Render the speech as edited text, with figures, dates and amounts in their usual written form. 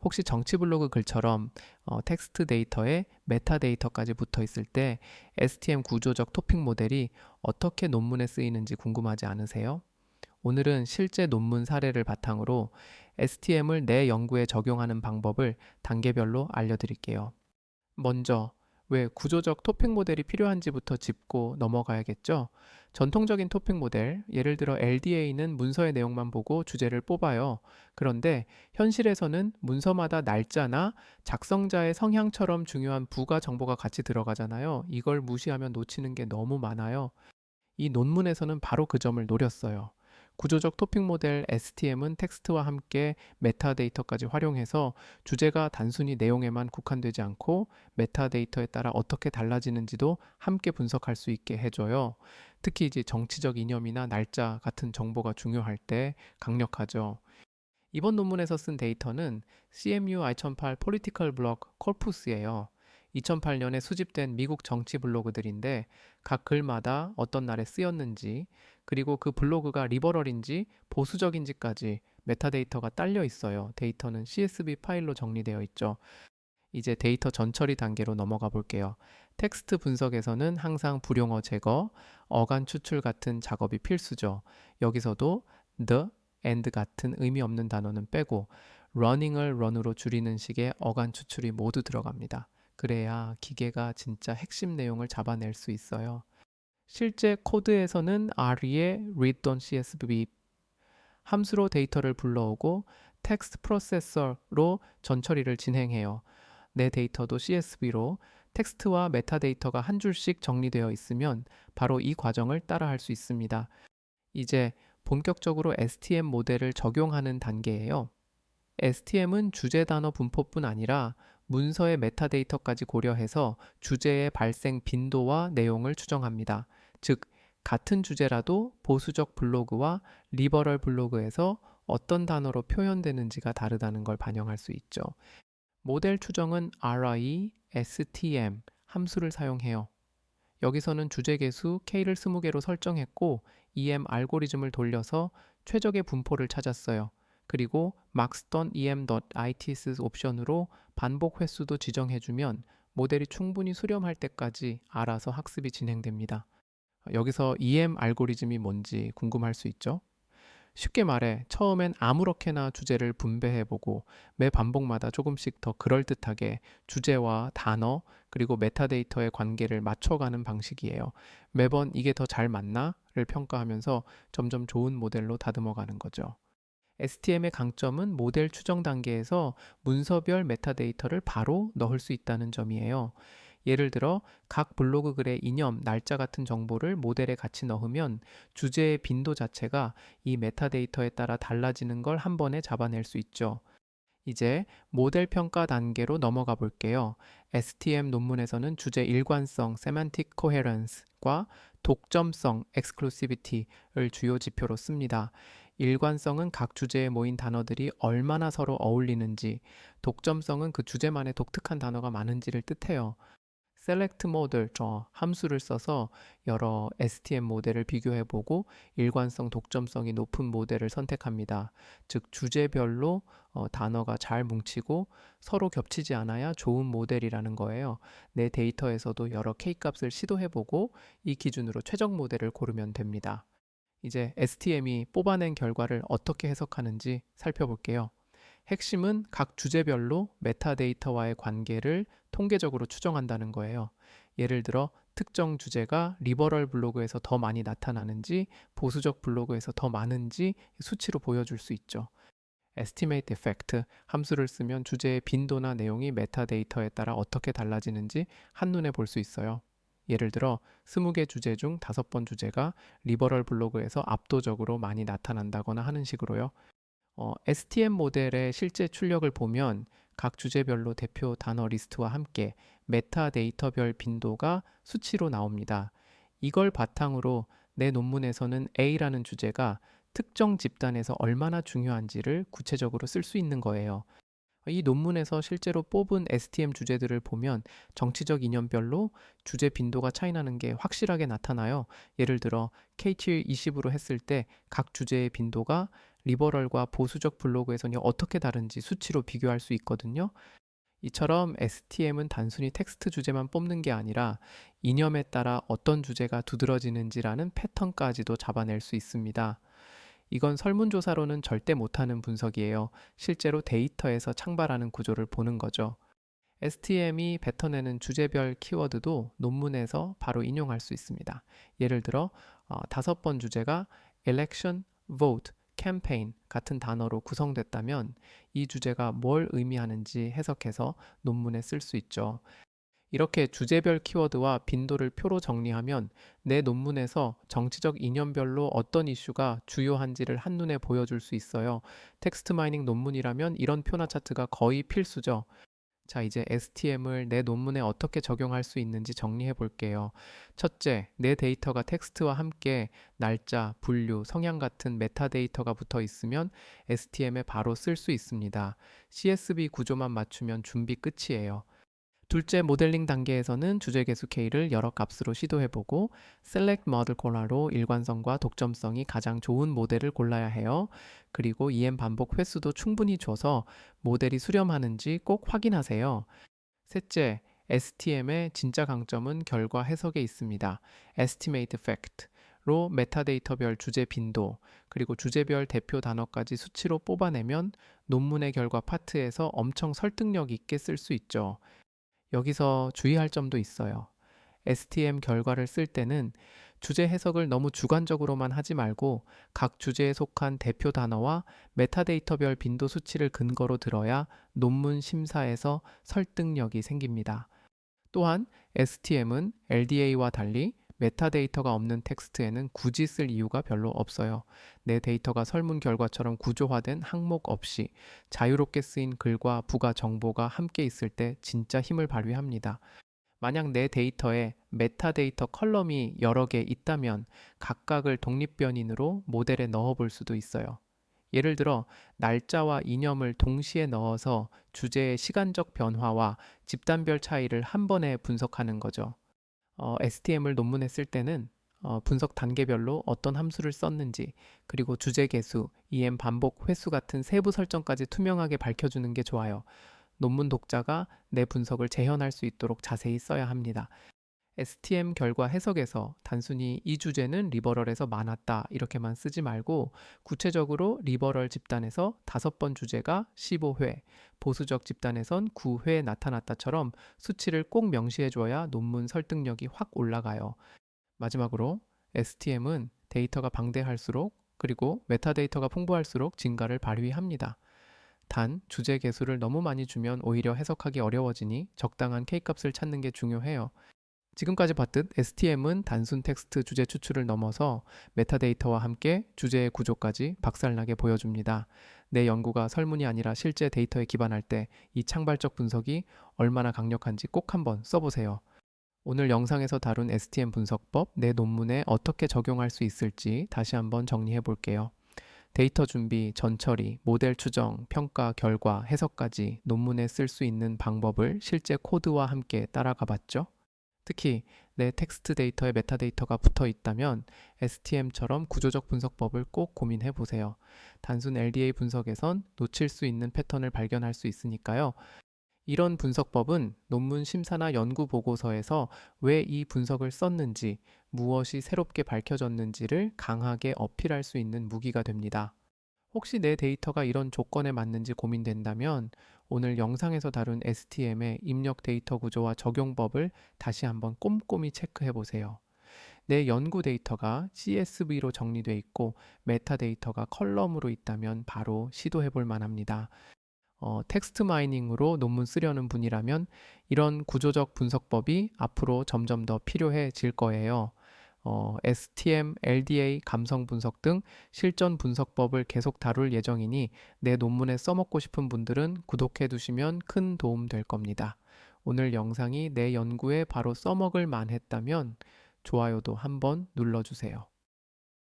혹시 정치 블로그 글처럼 텍스트 데이터에 메타데이터까지 붙어 있을 때 STM 구조적 토픽 모델이 어떻게 논문에 쓰이는지 궁금하지 않으세요? 오늘은 실제 논문 사례를 바탕으로 STM을 내 연구에 적용하는 방법을 단계별로 알려드릴게요. 먼저 왜 구조적 토픽 모델이 필요한지부터 짚고 넘어가야겠죠? 전통적인 토픽 모델, 예를 들어 LDA는 문서의 내용만 보고 주제를 뽑아요. 그런데 현실에서는 문서마다 날짜나 작성자의 성향처럼 중요한 부가 정보가 같이 들어가잖아요. 이걸 무시하면 놓치는 게 너무 많아요. 이 논문에서는 바로 그 점을 노렸어요. 구조적 토픽 모델 STM은 텍스트와 함께 메타데이터까지 활용해서 주제가 단순히 내용에만 국한되지 않고 메타데이터에 따라 어떻게 달라지는지도 함께 분석할 수 있게 해줘요. 특히 이제 정치적 이념이나 날짜 같은 정보가 중요할 때 강력하죠. 이번 논문에서 쓴 데이터는 CMU 2008 Political Blog Corpus예요. 2008년에 수집된 미국 정치 블로그들인데 각 글마다 어떤 날에 쓰였는지 그리고 그 블로그가 리버럴인지 보수적인지까지 메타데이터가 딸려 있어요. 데이터는 CSV 파일로 정리되어 있죠. 이제 데이터 전처리 단계로 넘어가 볼게요. 텍스트 분석에서는 항상 불용어 제거, 어간 추출 같은 작업이 필수죠. 여기서도 the, and 같은 의미 없는 단어는 빼고 running을 run으로 줄이는 식의 어간 추출이 모두 들어갑니다. 그래야 기계가 진짜 핵심 내용을 잡아낼 수 있어요. 실제 코드에서는 RE의 read.csv 함수로 데이터를 불러오고 텍스트 프로세서로 전처리를 진행해요. 내 데이터도 CSV로 텍스트와 메타데이터가 한 줄씩 정리되어 있으면 바로 이 과정을 따라할 수 있습니다. 이제 본격적으로 STM 모델을 적용하는 단계예요. STM은 주제 단어 분포뿐 아니라 문서의 메타데이터까지 고려해서 주제의 발생 빈도와 내용을 추정합니다. 즉, 같은 주제라도 보수적 블로그와 리버럴 블로그에서 어떤 단어로 표현되는지가 다르다는 걸 반영할 수 있죠. 모델 추정은 RI, STM 함수를 사용해요. 여기서는 주제 개수 K를 20개로 설정했고 EM 알고리즘을 돌려서 최적의 분포를 찾았어요. 그리고 max.em.its 옵션으로 반복 횟수도 지정해주면 모델이 충분히 수렴할 때까지 알아서 학습이 진행됩니다. 여기서 EM 알고리즘이 뭔지 궁금할 수 있죠? 쉽게 말해 처음엔 아무렇게나 주제를 분배해보고 매 반복마다 조금씩 더 그럴듯하게 주제와 단어 그리고 메타데이터의 관계를 맞춰가는 방식이에요. 매번 이게 더 잘 맞나를 평가하면서 점점 좋은 모델로 다듬어가는 거죠. STM의 강점은 모델 추정 단계에서 문서별 메타데이터를 바로 넣을 수 있다는 점이에요. 예를 들어 각 블로그 글의 이념, 날짜 같은 정보를 모델에 같이 넣으면 주제의 빈도 자체가 이 메타데이터에 따라 달라지는 걸 한 번에 잡아낼 수 있죠. 이제 모델 평가 단계로 넘어가 볼게요. STM 논문에서는 주제 일관성, semantic coherence과 독점성, exclusivity를 주요 지표로 씁니다. 일관성은 각 주제에 모인 단어들이 얼마나 서로 어울리는지, 독점성은 그 주제만의 독특한 단어가 많은지를 뜻해요. select 모델 함수를 써서 여러 STM 모델을 비교해보고 일관성, 독점성이 높은 모델을 선택합니다. 즉 주제별로 단어가 잘 뭉치고 서로 겹치지 않아야 좋은 모델이라는 거예요. 내 데이터에서도 여러 K값을 시도해보고 이 기준으로 최적 모델을 고르면 됩니다. 이제 STM이 뽑아낸 결과를 어떻게 해석하는지 살펴볼게요. 핵심은 각 주제별로 메타데이터와의 관계를 통계적으로 추정한다는 거예요. 예를 들어 특정 주제가 리버럴 블로그에서 더 많이 나타나는지 보수적 블로그에서 더 많은지 수치로 보여줄 수 있죠. estimate effect 함수를 쓰면 주제의 빈도나 내용이 메타데이터에 따라 어떻게 달라지는지 한눈에 볼 수 있어요. 예를 들어 20개 주제 중 5번 주제가 리버럴 블로그에서 압도적으로 많이 나타난다거나 하는 식으로요. STM 모델의 실제 출력을 보면 각 주제별로 대표 단어 리스트와 함께 메타데이터별 빈도가 수치로 나옵니다. 이걸 바탕으로 내 논문에서는 A라는 주제가 특정 집단에서 얼마나 중요한지를 구체적으로 쓸 수 있는 거예요. 이 논문에서 실제로 뽑은 STM 주제들을 보면 정치적 이념별로 주제 빈도가 차이나는 게 확실하게 나타나요. 예를 들어 K7 20으로 했을 때 각 주제의 빈도가 리버럴과 보수적 블로그에서는 어떻게 다른지 수치로 비교할 수 있거든요. 이처럼 STM은 단순히 텍스트 주제만 뽑는 게 아니라 이념에 따라 어떤 주제가 두드러지는지라는 패턴까지도 잡아낼 수 있습니다. 이건 설문조사로는 절대 못하는 분석이에요. 실제로 데이터에서 창발하는 구조를 보는 거죠. STM이 뱉어내는 주제별 키워드도 논문에서 바로 인용할 수 있습니다. 예를 들어 5번 주제가 election, vote, campaign 같은 단어로 구성됐다면 이 주제가 뭘 의미하는지 해석해서 논문에 쓸 수 있죠. 이렇게 주제별 키워드와 빈도를 표로 정리하면 내 논문에서 정치적 이념별로 어떤 이슈가 주요한지를 한눈에 보여줄 수 있어요. 텍스트 마이닝 논문이라면 이런 표나 차트가 거의 필수죠. 자, 이제 STM을 내 논문에 어떻게 적용할 수 있는지 정리해 볼게요. 첫째, 내 데이터가 텍스트와 함께 날짜, 분류, 성향 같은 메타데이터가 붙어 있으면 STM에 바로 쓸 수 있습니다. CSV 구조만 맞추면 준비 끝이에요. 둘째, 모델링 단계에서는 주제 개수 K를 여러 값으로 시도해보고 Select Model Color로 일관성과 독점성이 가장 좋은 모델을 골라야 해요. 그리고 EM 반복 횟수도 충분히 줘서 모델이 수렴하는지 꼭 확인하세요. 셋째, STM의 진짜 강점은 결과 해석에 있습니다. Estimate Fact로 메타데이터별 주제 빈도, 그리고 주제별 대표 단어까지 수치로 뽑아내면 논문의 결과 파트에서 엄청 설득력 있게 쓸 수 있죠. 여기서 주의할 점도 있어요. STM 결과를 쓸 때는 주제 해석을 너무 주관적으로만 하지 말고 각 주제에 속한 대표 단어와 메타데이터별 빈도 수치를 근거로 들어야 논문 심사에서 설득력이 생깁니다. 또한 STM은 LDA와 달리 메타데이터가 없는 텍스트에는 굳이 쓸 이유가 별로 없어요. 내 데이터가 설문 결과처럼 구조화된 항목 없이 자유롭게 쓰인 글과 부가 정보가 함께 있을 때 진짜 힘을 발휘합니다. 만약 내 데이터에 메타데이터 컬럼이 여러 개 있다면 각각을 독립변인으로 모델에 넣어볼 수도 있어요. 예를 들어 날짜와 이념을 동시에 넣어서 주제의 시간적 변화와 집단별 차이를 한 번에 분석하는 거죠. STM을 논문에 쓸 때는 분석 단계별로 어떤 함수를 썼는지, 그리고 주제 개수, EM 반복 횟수 같은 세부 설정까지 투명하게 밝혀주는 게 좋아요. 논문 독자가 내 분석을 재현할 수 있도록 자세히 써야 합니다. STM 결과 해석에서 단순히 이 주제는 리버럴에서 많았다 이렇게만 쓰지 말고 구체적으로 리버럴 집단에서 5번 주제가 15회, 보수적 집단에선 9회 나타났다처럼 수치를 꼭 명시해 줘야 논문 설득력이 확 올라가요. 마지막으로 STM은 데이터가 방대할수록 그리고 메타데이터가 풍부할수록 진가를 발휘합니다. 단, 주제 개수를 너무 많이 주면 오히려 해석하기 어려워지니 적당한 K값을 찾는 게 중요해요. 지금까지 봤듯 STM은 단순 텍스트 주제 추출을 넘어서 메타데이터와 함께 주제의 구조까지 박살나게 보여줍니다. 내 연구가 설문이 아니라 실제 데이터에 기반할 때 이 창발적 분석이 얼마나 강력한지 꼭 한번 써보세요. 오늘 영상에서 다룬 STM 분석법, 내 논문에 어떻게 적용할 수 있을지 다시 한번 정리해 볼게요. 데이터 준비, 전처리, 모델 추정, 평가, 결과, 해석까지 논문에 쓸 수 있는 방법을 실제 코드와 함께 따라가 봤죠. 특히 내 텍스트 데이터에 메타데이터가 붙어 있다면 STM처럼 구조적 분석법을 꼭 고민해 보세요. 단순 LDA 분석에선 놓칠 수 있는 패턴을 발견할 수 있으니까요. 이런 분석법은 논문 심사나 연구 보고서에서 왜 이 분석을 썼는지, 무엇이 새롭게 밝혀졌는지를 강하게 어필할 수 있는 무기가 됩니다. 혹시 내 데이터가 이런 조건에 맞는지 고민된다면 오늘 영상에서 다룬 STM의 입력 데이터 구조와 적용법을 다시 한번 꼼꼼히 체크해 보세요. 내 연구 데이터가 CSV로 정리되어 있고 메타데이터가 컬럼으로 있다면 바로 시도해 볼 만합니다. 텍스트 마이닝으로 논문 쓰려는 분이라면 이런 구조적 분석법이 앞으로 점점 더 필요해질 거예요. STM, LDA, 감성 분석 등 실전 분석법을 계속 다룰 예정이니 내 논문에 써먹고 싶은 분들은 구독해 두시면 큰 도움 될 겁니다. 오늘 영상이 내 연구에 바로 써먹을 만했다면 좋아요도 한번 눌러주세요.